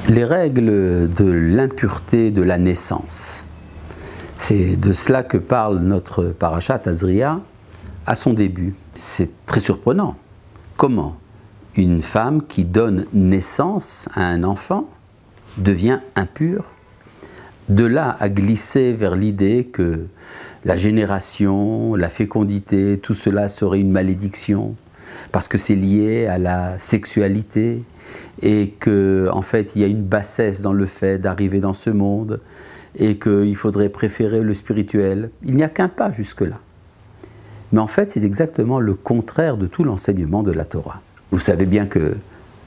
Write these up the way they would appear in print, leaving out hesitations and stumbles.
Les règles de l'impureté de la naissance. C'est de cela que parle notre parashat Tazria à son début. C'est très surprenant. Comment une femme qui donne naissance à un enfant devient impure? De là à glisser vers l'idée que la génération, la fécondité, tout cela serait une malédiction parce que c'est lié à la sexualité et qu'en fait il y a une bassesse dans le fait d'arriver dans ce monde et qu'il faudrait préférer le spirituel. Il n'y a qu'un pas jusque-là. Mais en fait c'est exactement le contraire de tout l'enseignement de la Torah. Vous savez bien que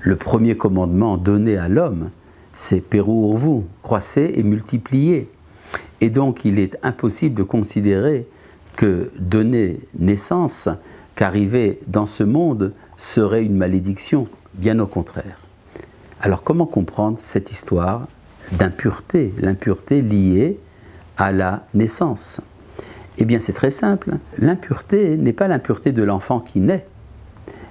le premier commandement donné à l'homme, c'est « Pérour vous », croissez et multipliez. Et donc il est impossible de considérer que donner naissance, qu'arriver dans ce monde serait une malédiction, bien au contraire. Alors comment comprendre cette histoire d'impureté, l'impureté liée à la naissance? Eh bien c'est très simple, l'impureté n'est pas l'impureté de l'enfant qui naît,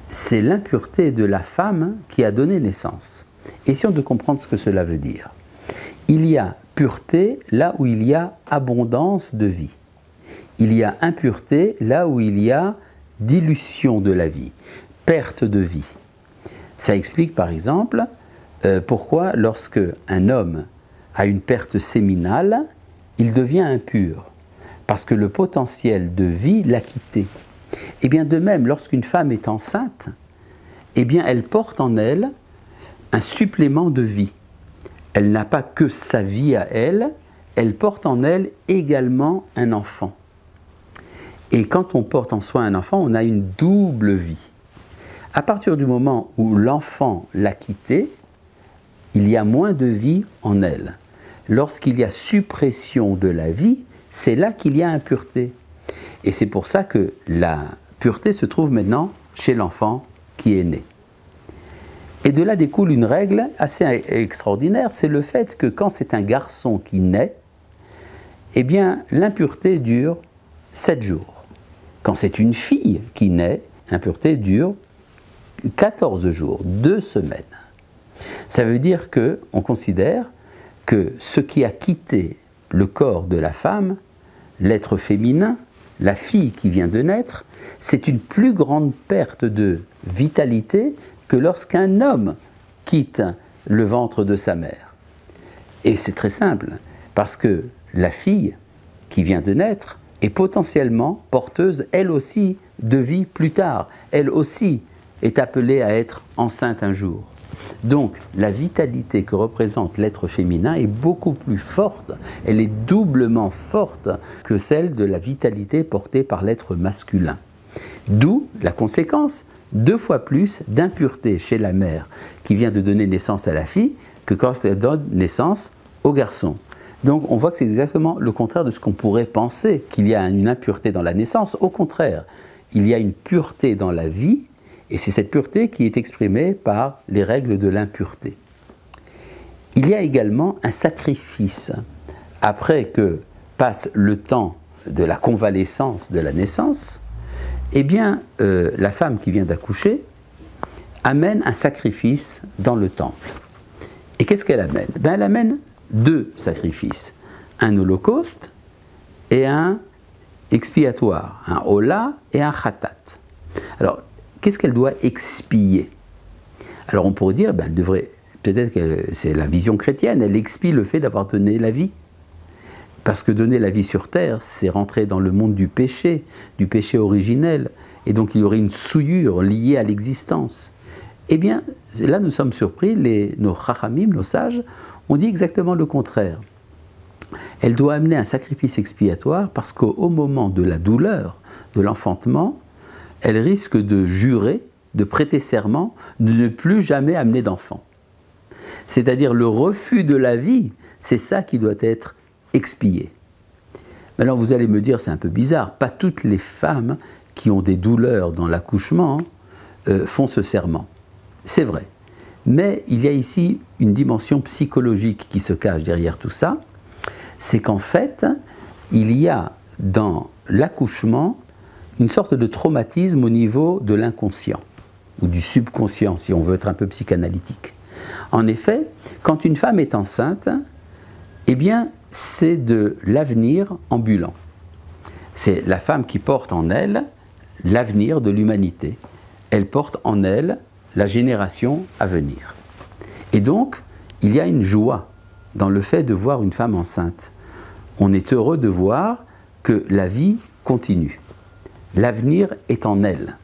c'est l'impureté de la femme qui a donné naissance. Essayons de comprendre ce que cela veut dire. Il y a pureté là où il y a abondance de vie. Il y a impureté là où il y a dilution de la vie, perte de vie. Ça explique par exemple pourquoi lorsque un homme a une perte séminale, il devient impur, parce que le potentiel de vie l'a quitté. Et bien de même, lorsqu'une femme est enceinte, eh bien elle porte en elle un supplément de vie. Elle n'a pas que sa vie à elle, elle porte en elle également un enfant. Et quand on porte en soi un enfant, on a une double vie. À partir du moment où l'enfant l'a quitté, il y a moins de vie en elle. Lorsqu'il y a suppression de la vie, c'est là qu'il y a impureté. Et c'est pour ça que la pureté se trouve maintenant chez l'enfant qui est né. Et de là découle une règle assez extraordinaire, c'est le fait que quand c'est un garçon qui naît, eh bien l'impureté dure 7 jours. Quand c'est une fille qui naît, l'impureté dure 14 jours, 2 semaines. Ça veut dire qu'on considère que ce qui a quitté le corps de la femme, l'être féminin, la fille qui vient de naître, c'est une plus grande perte de vitalité que lorsqu'un homme quitte le ventre de sa mère. Et c'est très simple, parce que la fille qui vient de naître est potentiellement porteuse, elle aussi, de vie plus tard. Elle aussi est appelée à être enceinte un jour. Donc, la vitalité que représente l'être féminin est beaucoup plus forte, elle est doublement forte que celle de la vitalité portée par l'être masculin. D'où la conséquence, 2 fois plus d'impureté chez la mère qui vient de donner naissance à la fille que quand elle donne naissance au garçon. Donc on voit que c'est exactement le contraire de ce qu'on pourrait penser, qu'il y a une impureté dans la naissance. Au contraire, il y a une pureté dans la vie, et c'est cette pureté qui est exprimée par les règles de l'impureté. Il y a également un sacrifice. Après que passe le temps de la convalescence de la naissance, eh bien, la femme qui vient d'accoucher amène un sacrifice dans le temple. Et qu'est-ce qu'elle amène? Elle amène 2 sacrifices, un holocauste et un expiatoire, un hola et un khatat. Alors, qu'est-ce qu'elle doit expier? Alors on pourrait dire, elle devrait, peut-être que c'est la vision chrétienne, elle expie le fait d'avoir donné la vie. Parce que donner la vie sur terre, c'est rentrer dans le monde du péché originel, et donc il y aurait une souillure liée à l'existence. Eh bien, là nous sommes surpris, nos chachamim, nos sages, ont dit exactement le contraire. Elle doit amener un sacrifice expiatoire parce qu'au moment de la douleur, de l'enfantement, elle risque de jurer, de prêter serment, de ne plus jamais amener d'enfant. C'est-à-dire le refus de la vie, c'est ça qui doit être expié. Maintenant vous allez me dire, c'est un peu bizarre, pas toutes les femmes qui ont des douleurs dans l'accouchement font ce serment. C'est vrai. Mais il y a ici une dimension psychologique qui se cache derrière tout ça, c'est qu'en fait, il y a dans l'accouchement une sorte de traumatisme au niveau de l'inconscient, ou du subconscient si on veut être un peu psychanalytique. En effet, quand une femme est enceinte, eh bien, c'est de l'avenir ambulant. C'est la femme qui porte en elle l'avenir de l'humanité. Elle porte en elle la génération à venir. Et donc, il y a une joie dans le fait de voir une femme enceinte. On est heureux de voir que la vie continue. L'avenir est en elle.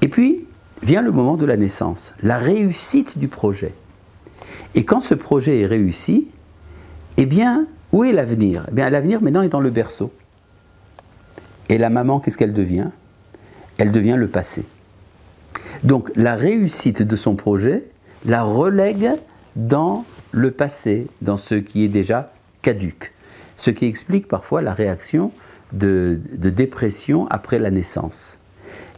Et puis, vient le moment de la naissance, la réussite du projet. Et quand ce projet est réussi, eh bien, où est l'avenir? Eh bien, l'avenir maintenant est dans le berceau. Et la maman, qu'est-ce qu'elle devient? Elle devient le passé. Donc, la réussite de son projet la relègue dans le passé, dans ce qui est déjà caduc. Ce qui explique parfois la réaction de dépression après la naissance.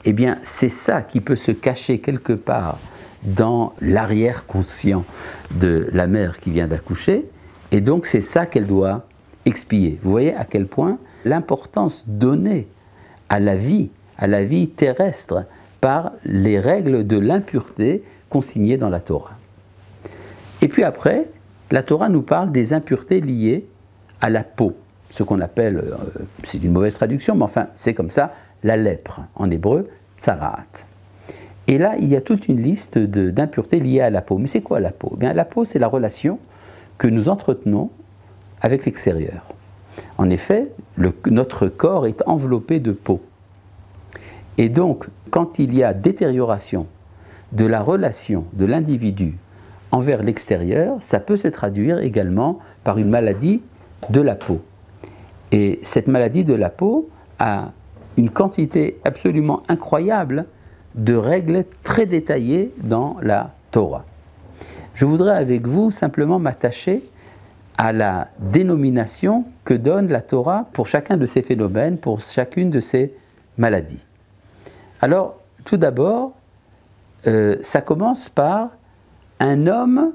Eh bien, c'est ça qui peut se cacher quelque part dans l'arrière-conscient de la mère qui vient d'accoucher, et donc c'est ça qu'elle doit expier. Vous voyez à quel point l'importance donnée à la vie terrestre par les règles de l'impureté consignées dans la Torah. Et puis après, la Torah nous parle des impuretés liées à la peau, ce qu'on appelle, c'est une mauvaise traduction, mais enfin c'est comme ça, la lèpre, en hébreu, tsaraat. Et là, il y a toute une liste d'impuretés liées à la peau. Mais c'est quoi la peau? Bien, la peau, c'est la relation que nous entretenons avec l'extérieur. En effet, notre corps est enveloppé de peau. Et donc, quand il y a détérioration de la relation de l'individu envers l'extérieur, ça peut se traduire également par une maladie de la peau. Et cette maladie de la peau a une quantité absolument incroyable de règles très détaillées dans la Torah. Je voudrais avec vous simplement m'attacher à la dénomination que donne la Torah pour chacun de ces phénomènes, pour chacune de ces maladies. Alors, tout d'abord, ça commence par un homme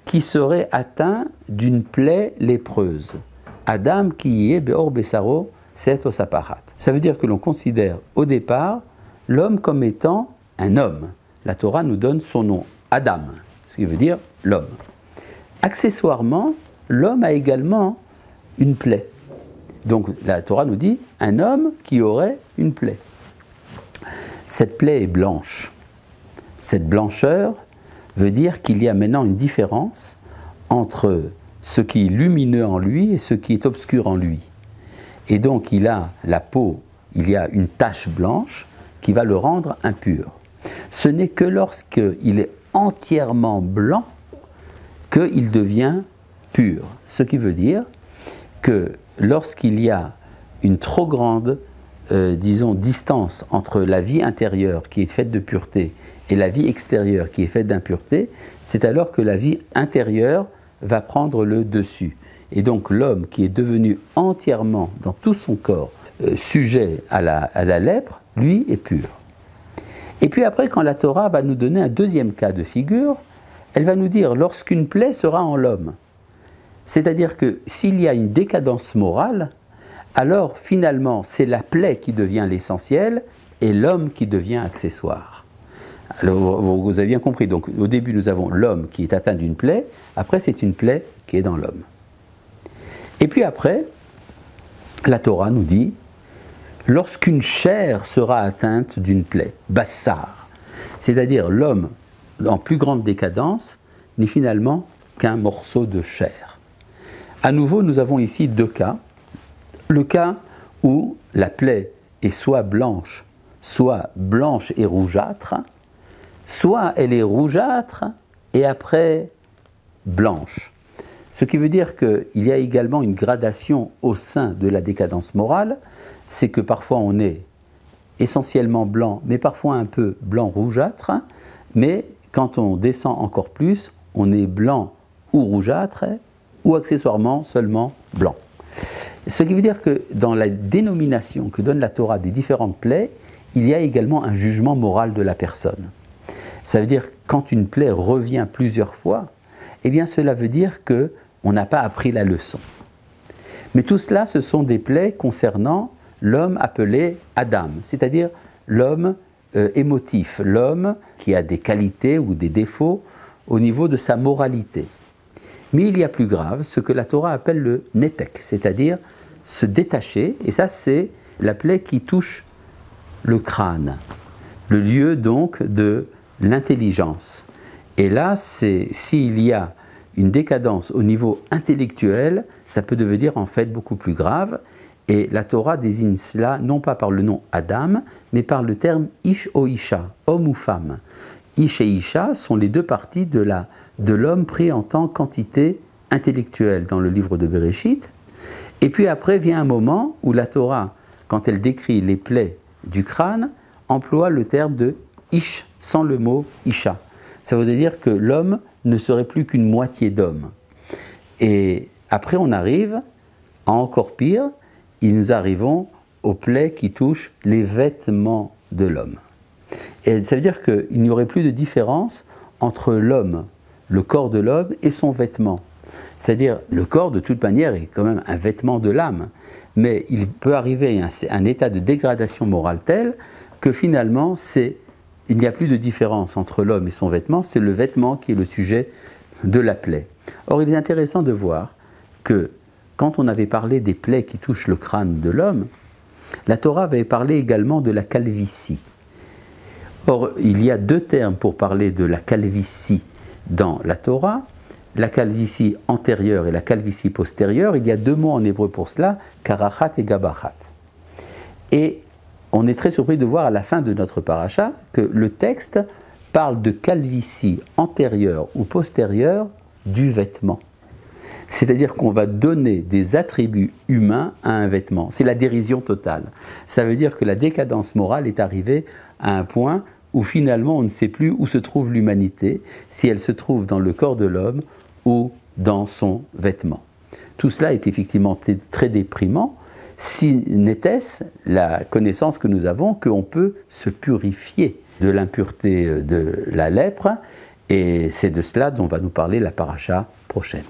qui serait atteint d'une plaie lépreuse. Adam qui y est beor besaro set osaparat. Ça veut dire que l'on considère au départ l'homme comme étant un homme. La Torah nous donne son nom, Adam, ce qui veut dire l'homme. Accessoirement, l'homme a également une plaie. Donc la Torah nous dit un homme qui aurait une plaie. Cette plaie est blanche. Cette blancheur veut dire qu'il y a maintenant une différence entre ce qui est lumineux en lui et ce qui est obscur en lui. Et donc il a la peau, il y a une tache blanche qui va le rendre impur. Ce n'est que lorsqu'il est entièrement blanc qu'il devient pur. Ce qui veut dire que lorsqu'il y a une trop grande distance entre la vie intérieure qui est faite de pureté et la vie extérieure qui est faite d'impureté, c'est alors que la vie intérieure va prendre le dessus. Et donc l'homme qui est devenu entièrement, dans tout son corps, sujet à la lèpre, lui est pur. Et puis après, quand la Torah va nous donner un deuxième cas de figure, elle va nous dire lorsqu'une plaie sera en l'homme. C'est-à-dire que s'il y a une décadence morale, alors finalement c'est la plaie qui devient l'essentiel et l'homme qui devient accessoire. Alors vous avez bien compris, donc au début nous avons l'homme qui est atteint d'une plaie, après c'est une plaie qui est dans l'homme. Et puis après, la Torah nous dit, lorsqu'une chair sera atteinte d'une plaie, bassar, c'est-à-dire l'homme en plus grande décadence n'est finalement qu'un morceau de chair. À nouveau, nous avons ici deux cas. Le cas où la plaie est soit blanche et rougeâtre, soit elle est rougeâtre et après blanche. Ce qui veut dire qu'il y a également une gradation au sein de la décadence morale, c'est que parfois on est essentiellement blanc, mais parfois un peu blanc rougeâtre, mais quand on descend encore plus, on est blanc ou rougeâtre, ou accessoirement seulement blanc. Ce qui veut dire que dans la dénomination que donne la Torah des différentes plaies, il y a également un jugement moral de la personne. Ça veut dire que quand une plaie revient plusieurs fois, eh bien cela veut dire qu'on n'a pas appris la leçon. Mais tout cela, ce sont des plaies concernant l'homme appelé Adam, c'est-à-dire l'homme émotif, l'homme qui a des qualités ou des défauts au niveau de sa moralité. Mais il y a plus grave, ce que la Torah appelle le netek, c'est-à-dire se détacher, et ça c'est la plaie qui touche le crâne, le lieu donc de l'intelligence. Et là, s'il y a une décadence au niveau intellectuel, ça peut devenir en fait beaucoup plus grave. Et la Torah désigne cela non pas par le nom Adam, mais par le terme Ish o Isha, homme ou femme. Ish et Isha sont les deux parties de l'homme pris en tant qu'entité intellectuelle dans le livre de Bereshit. Et puis après vient un moment où la Torah, quand elle décrit les plaies du crâne, emploie le terme de Ish, sans le mot Isha. Ça veut dire que l'homme ne serait plus qu'une moitié d'homme. Et après on arrive à encore pire, nous arrivons aux plaies qui touchent les vêtements de l'homme. Et ça veut dire qu'il n'y aurait plus de différence entre l'homme, le corps de l'homme et son vêtement. C'est-à-dire, le corps de toute manière est quand même un vêtement de l'âme, mais il peut arriver à un état de dégradation morale tel que finalement, il n'y a plus de différence entre l'homme et son vêtement, c'est le vêtement qui est le sujet de la plaie. Or, il est intéressant de voir que quand on avait parlé des plaies qui touchent le crâne de l'homme, la Torah avait parlé également de la calvitie. Or, il y a deux termes pour parler de la calvitie dans la Torah, la calvitie antérieure et la calvitie postérieure. Il y a deux mots en hébreu pour cela, karachat et gabachat. Et on est très surpris de voir à la fin de notre paracha que le texte parle de calvitie antérieure ou postérieure du vêtement. C'est-à-dire qu'on va donner des attributs humains à un vêtement. C'est la dérision totale. Ça veut dire que la décadence morale est arrivée à un point où finalement on ne sait plus où se trouve l'humanité, si elle se trouve dans le corps de l'homme ou dans son vêtement. Tout cela est effectivement très déprimant, si n'était-ce la connaissance que nous avons qu'on peut se purifier de l'impureté de la lèpre, et c'est de cela dont va nous parler la paracha prochaine.